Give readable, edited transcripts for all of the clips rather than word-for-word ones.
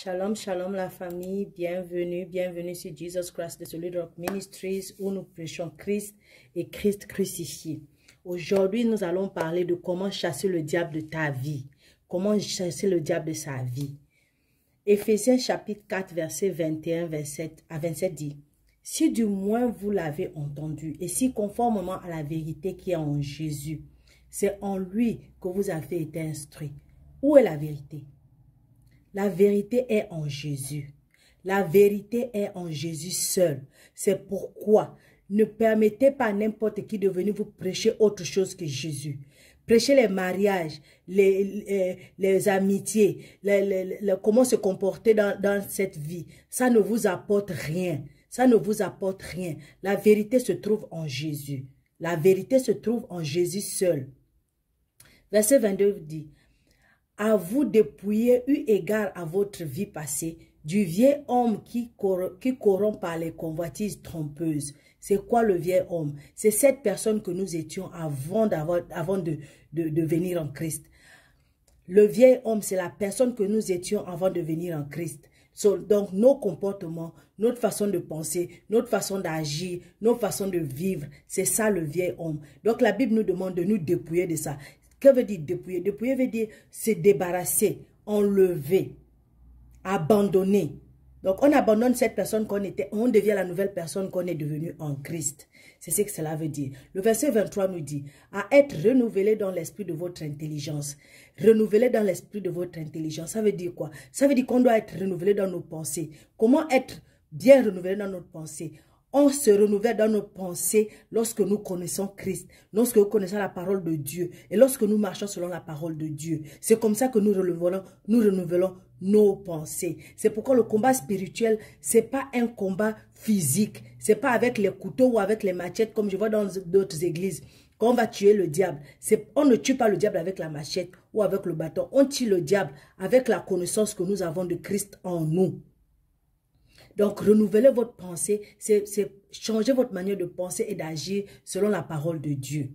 Shalom, shalom la famille, bienvenue sur Jesus Christ de Solid Rock Ministries où nous prêchons Christ et Christ crucifié. Aujourd'hui, nous allons parler de comment chasser le diable de ta vie, comment chasser le diable de sa vie. Éphésiens chapitre 4 verset 21 à 27 dit: si du moins vous l'avez entendu et si conformément à la vérité qui est en Jésus, c'est en lui que vous avez été instruits. Où est la vérité? La vérité est en Jésus. La vérité est en Jésus seul. C'est pourquoi ne permettez pas à n'importe qui de venir vous prêcher autre chose que Jésus. Prêchez les mariages, les amitiés, comment se comporter dans cette vie. Ça ne vous apporte rien. Ça ne vous apporte rien. La vérité se trouve en Jésus. La vérité se trouve en Jésus seul. Verset 22 dit: à vous dépouiller eu égard à votre vie passée du vieil homme qui corrompt par les convoitises trompeuses. C'est quoi le vieil homme? C'est cette personne que nous étions avant de venir en Christ. Le vieil homme, c'est la personne que nous étions avant de venir en Christ. Donc nos comportements, notre façon de penser, notre façon d'agir, notre façon de vivre, c'est ça le vieil homme. Donc la Bible nous demande de nous dépouiller de ça. Que veut dire dépouiller? Dépouiller veut dire se débarrasser, enlever, abandonner. Donc on abandonne cette personne qu'on était, on devient la nouvelle personne qu'on est devenu en Christ. C'est ce que cela veut dire. Le verset 23 nous dit: à être renouvelé dans l'esprit de votre intelligence. Renouvelé dans l'esprit de votre intelligence. Ça veut dire quoi? Ça veut dire qu'on doit être renouvelé dans nos pensées. Comment être bien renouvelé dans notre pensée? On se renouvelle dans nos pensées lorsque nous connaissons Christ, lorsque nous connaissons la parole de Dieu et lorsque nous marchons selon la parole de Dieu. C'est comme ça que nous renouvelons nos pensées. C'est pourquoi le combat spirituel, c'est pas un combat physique. C'est pas avec les couteaux ou avec les machettes comme je vois dans d'autres églises qu'on va tuer le diable. On ne tue pas le diable avec la machette ou avec le bâton. On tue le diable avec la connaissance que nous avons de Christ en nous. Donc, renouveler votre pensée, c'est changer votre manière de penser et d'agir selon la parole de Dieu.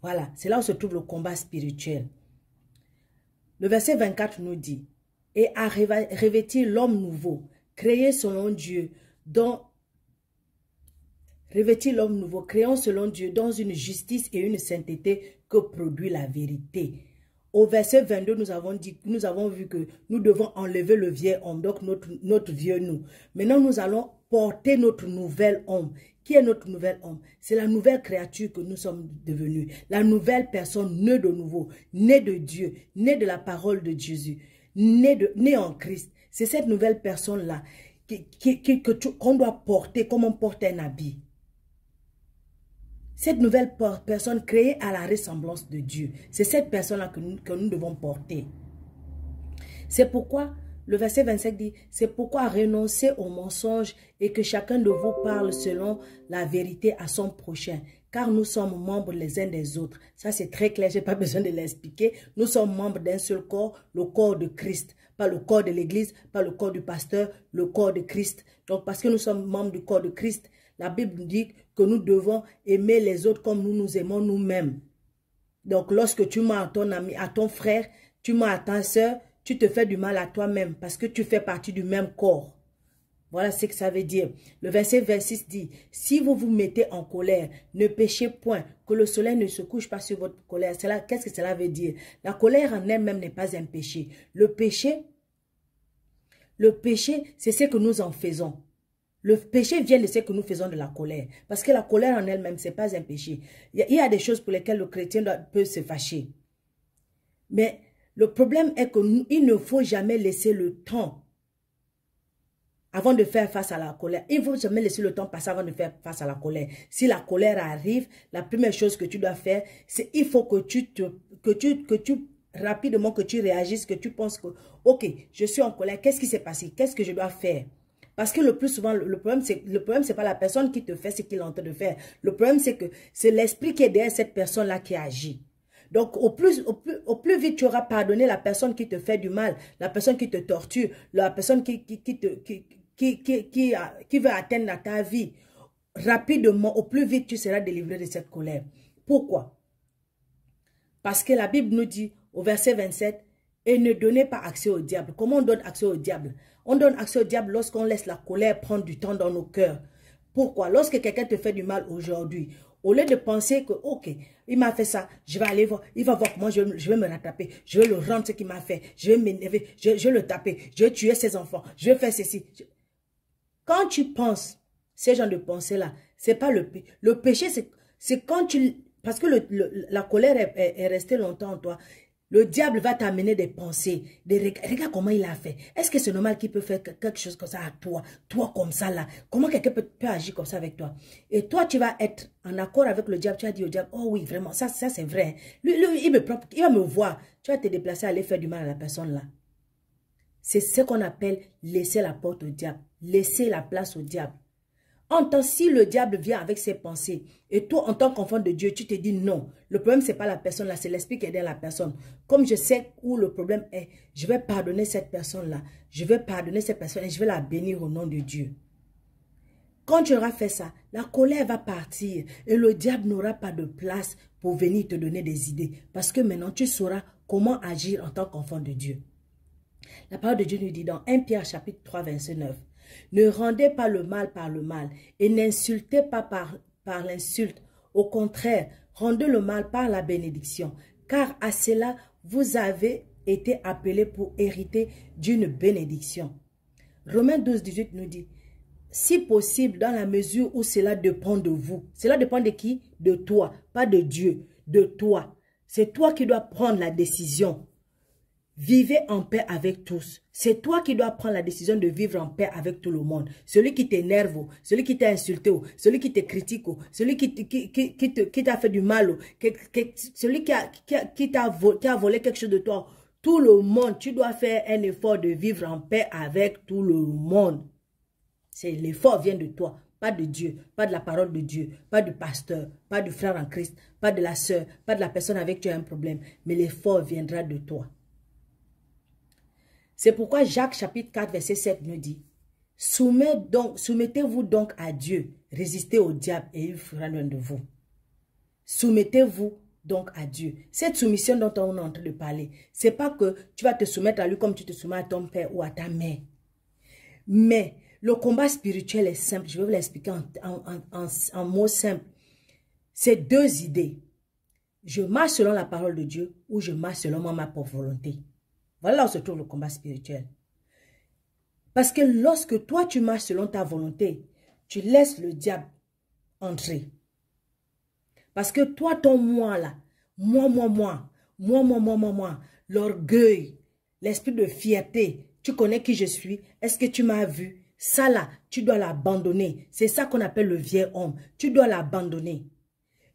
Voilà, c'est là où se trouve le combat spirituel. Le verset 24 nous dit: et à revêtir l'homme nouveau, créé selon Dieu, créons selon Dieu dans une justice et une sainteté que produit la vérité. Au verset 22, nous avons vu que nous devons enlever le vieil homme, donc notre vieux nous. Maintenant, nous allons porter notre nouvel homme. Qui est notre nouvel homme? C'est la nouvelle créature que nous sommes devenus. La nouvelle personne née de nouveau, née de Dieu, née de la parole de Jésus, née en Christ. C'est cette nouvelle personne-là qu'on doit porter comme on porte un habit. Cette nouvelle personne créée à la ressemblance de Dieu, c'est cette personne-là que nous devons porter. C'est pourquoi, le verset 25 dit: c'est pourquoi renoncez au mensonge et que chacun de vous parle selon la vérité à son prochain. Car nous sommes membres les uns des autres. Ça c'est très clair, je n'ai pas besoin de l'expliquer. Nous sommes membres d'un seul corps, le corps de Christ. Pas le corps de l'église, pas le corps du pasteur, le corps de Christ. Donc parce que nous sommes membres du corps de Christ, la Bible dit que nous devons aimer les autres comme nous nous aimons nous-mêmes. Donc, lorsque tu mens à ton ami, à ton frère, tu mens à ta soeur, tu te fais du mal à toi-même parce que tu fais partie du même corps. Voilà ce que ça veut dire. Le verset 26 dit: si vous vous mettez en colère, ne péchez point, que le soleil ne se couche pas sur votre colère. Qu'est-ce que cela veut dire? La colère en elle-même n'est pas un péché. Le péché, c'est ce que nous en faisons. Le péché vient de ce que nous faisons de la colère. Parce que la colère en elle-même, ce n'est pas un péché. Il y a des choses pour lesquelles le chrétien peut se fâcher. Mais le problème est qu'il ne faut jamais laisser le temps avant de faire face à la colère. Il ne faut jamais laisser le temps passer avant de faire face à la colère. Si la colère arrive, la première chose que tu dois faire, c'est il faut que rapidement que tu réagisses, que tu penses que, ok, je suis en colère, qu'est-ce qui s'est passé? Qu'est-ce que je dois faire? Parce que le plus souvent, le problème, c'est pas la personne qui te fait ce qu'il est en train de faire. Le problème, c'est que c'est l'esprit qui est derrière cette personne-là qui agit. Donc, au plus vite tu auras pardonné la personne qui te fait du mal, la personne qui te torture, la personne qui veut atteindre à ta vie, rapidement, au plus vite tu seras délivré de cette colère. Pourquoi? Parce que la Bible nous dit, au verset 27, Et ne donnez pas accès au diable. Comment on donne accès au diable? On donne accès au diable lorsqu'on laisse la colère prendre du temps dans nos cœurs. Pourquoi? Lorsque quelqu'un te fait du mal aujourd'hui, au lieu de penser que, ok, il m'a fait ça, je vais aller voir, il va voir comment je vais me rattraper, je vais le rendre ce qu'il m'a fait, je vais m'énerver, je vais le taper, je vais tuer ses enfants, je vais faire ceci. Quand tu penses, ces genres de pensées-là, c'est pas le péché. Le péché, c'est quand tu... Parce que la colère est restée longtemps en toi. Le diable va t'amener des pensées. Regarde comment il a fait. Est-ce que c'est normal qu'il peut faire quelque chose comme ça à toi? Toi comme ça là. Comment quelqu'un peut agir comme ça avec toi? Et toi, tu vas être en accord avec le diable. Tu vas dire au diable, oh oui, vraiment, ça c'est vrai. Lui, il va me voir. Tu vas te déplacer, aller faire du mal à la personne là. C'est ce qu'on appelle laisser la porte au diable. Laisser la place au diable. Si le diable vient avec ses pensées, et toi, en tant qu'enfant de Dieu, tu te dis non. Le problème, ce n'est pas la personne là, c'est l'esprit qui est dans la personne. Comme je sais où le problème est, je vais pardonner cette personne-là. Je vais pardonner cette personne et je vais la bénir au nom de Dieu. Quand tu auras fait ça, la colère va partir et le diable n'aura pas de place pour venir te donner des idées. Parce que maintenant, tu sauras comment agir en tant qu'enfant de Dieu. La parole de Dieu nous dit dans 1 Pierre chapitre 3, verset 9. Ne rendez pas le mal par le mal et n'insultez pas par l'insulte. Au contraire, rendez le mal par la bénédiction. Car à cela, vous avez été appelés pour hériter d'une bénédiction. Romains 12, 18 nous dit, si possible, dans la mesure où cela dépend de vous. Cela dépend de qui? De toi, pas de Dieu, de toi. C'est toi qui dois prendre la décision. Vivez en paix avec tous. C'est toi qui dois prendre la décision de vivre en paix avec tout le monde. Celui qui t'énerve, celui qui t'a insulté, celui qui te critique, celui qui t'a fait du mal, celui qui a volé quelque chose de toi. Tout le monde, tu dois faire un effort de vivre en paix avec tout le monde. L'effort vient de toi, pas de Dieu, pas de la parole de Dieu, pas du pasteur, pas du frère en Christ, pas de la sœur, pas de la personne avec qui tu as un problème. Mais l'effort viendra de toi. C'est pourquoi Jacques chapitre 4 verset 7 nous dit, soumettez-vous donc à Dieu, résistez au diable et il fera loin de vous. Soumettez-vous donc à Dieu. Cette soumission dont on est en train de parler, c'est pas que tu vas te soumettre à lui comme tu te soumets à ton père ou à ta mère. Mais le combat spirituel est simple, je vais vous l'expliquer en mots simples. C'est deux idées. Je marche selon la parole de Dieu ou je marche selon ma propre volonté. Voilà où se trouve le combat spirituel. Parce que lorsque toi tu marches selon ta volonté, tu laisses le diable entrer. Parce que toi, ton moi là, moi, l'orgueil, l'esprit de fierté, tu connais qui je suis, est-ce que tu m'as vu? Ça là, tu dois l'abandonner. C'est ça qu'on appelle le vieil homme. Tu dois l'abandonner.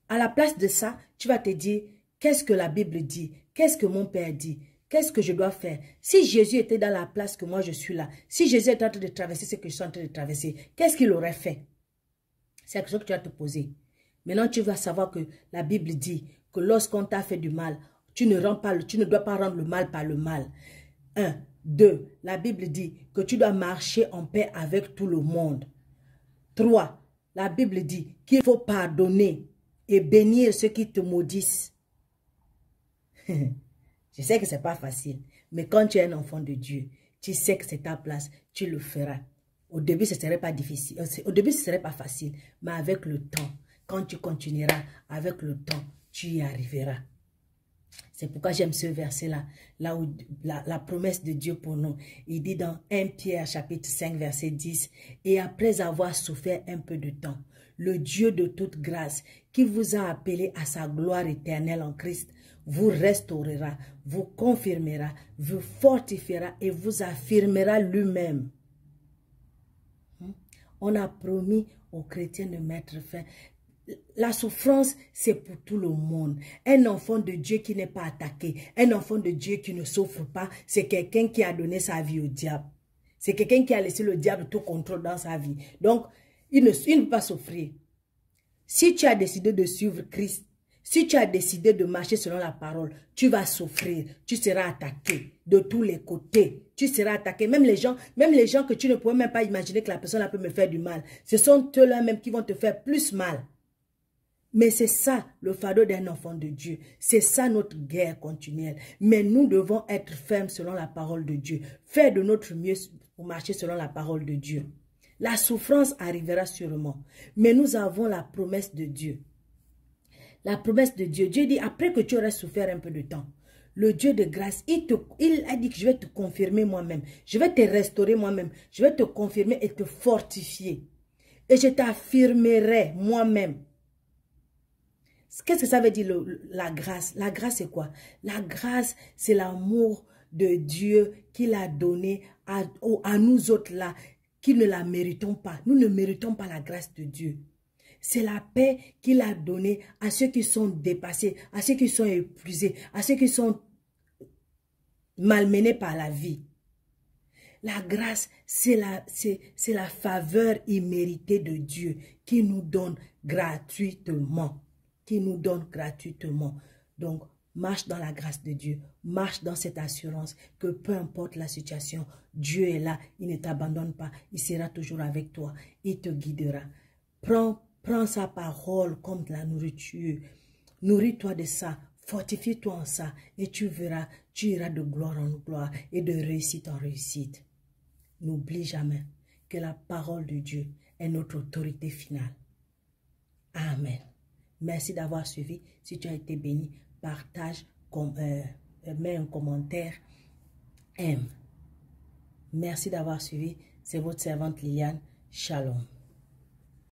À la place de ça, tu vas te dire, qu'est-ce que la Bible dit? Qu'est-ce que mon père dit? Qu'est-ce que je dois faire? Si Jésus était dans la place que moi je suis là, si Jésus était en train de traverser ce que je suis en train de traverser, qu'est-ce qu'il aurait fait? C'est la question que tu vas te poser. Maintenant, tu vas savoir que la Bible dit que lorsqu'on t'a fait du mal, tu ne dois pas rendre le mal par le mal. 1. 2. La Bible dit que tu dois marcher en paix avec tout le monde. 3. La Bible dit qu'il faut pardonner et bénir ceux qui te maudissent. Je sais que ce n'est pas facile, mais quand tu es un enfant de Dieu, tu sais que c'est ta place, tu le feras. Au début, ce ne serait pas difficile, au début, ce ne serait pas facile, mais avec le temps, quand tu continueras, avec le temps, tu y arriveras. C'est pourquoi j'aime ce verset-là, là où la promesse de Dieu pour nous, il dit dans 1 Pierre chapitre 5 verset 10, « Et après avoir souffert un peu de temps, le Dieu de toute grâce, qui vous a appelé à sa gloire éternelle en Christ, vous restaurera, vous confirmera, vous fortifiera et vous affirmera lui-même. » On a promis aux chrétiens de mettre fin. La souffrance, c'est pour tout le monde. Un enfant de Dieu qui n'est pas attaqué, un enfant de Dieu qui ne souffre pas, c'est quelqu'un qui a donné sa vie au diable. C'est quelqu'un qui a laissé le diable tout contrôle dans sa vie. Donc, il ne peut pas souffrir. Si tu as décidé de suivre Christ, si tu as décidé de marcher selon la parole, tu vas souffrir, tu seras attaqué de tous les côtés. Tu seras attaqué. Même les gens que tu ne pourrais même pas imaginer que la personne peut me faire du mal. Ce sont eux-là même qui vont te faire plus mal. Mais c'est ça le fardeau d'un enfant de Dieu. C'est ça notre guerre continuelle. Mais nous devons être fermes selon la parole de Dieu. Faire de notre mieux pour marcher selon la parole de Dieu. La souffrance arrivera sûrement. Mais nous avons la promesse de Dieu. La promesse de Dieu. Dieu dit, après que tu auras souffert un peu de temps, le Dieu de grâce, il a dit que je vais te confirmer moi-même. Je vais te restaurer moi-même. Je vais te confirmer et te fortifier. Et je t'affirmerai moi-même. Qu'est-ce que ça veut dire la grâce? La grâce c'est quoi? La grâce c'est l'amour de Dieu qu'il a donné à nous autres là, qui ne la méritons pas. Nous ne méritons pas la grâce de Dieu. C'est la paix qu'il a donnée à ceux qui sont dépassés, à ceux qui sont épuisés, à ceux qui sont malmenés par la vie. La grâce, c'est la faveur imméritée de Dieu qui nous donne gratuitement. Qui nous donne gratuitement. Donc, marche dans la grâce de Dieu. Marche dans cette assurance que peu importe la situation, Dieu est là. Il ne t'abandonne pas. Il sera toujours avec toi. Il te guidera. Prends sa parole comme de la nourriture. Nourris-toi de ça. Fortifie-toi en ça. Et tu verras, tu iras de gloire en gloire et de réussite en réussite. N'oublie jamais que la parole de Dieu est notre autorité finale. Amen. Merci d'avoir suivi. Si tu as été béni, partage, mets un commentaire, aime. Merci d'avoir suivi. C'est votre servante Liliane. Shalom.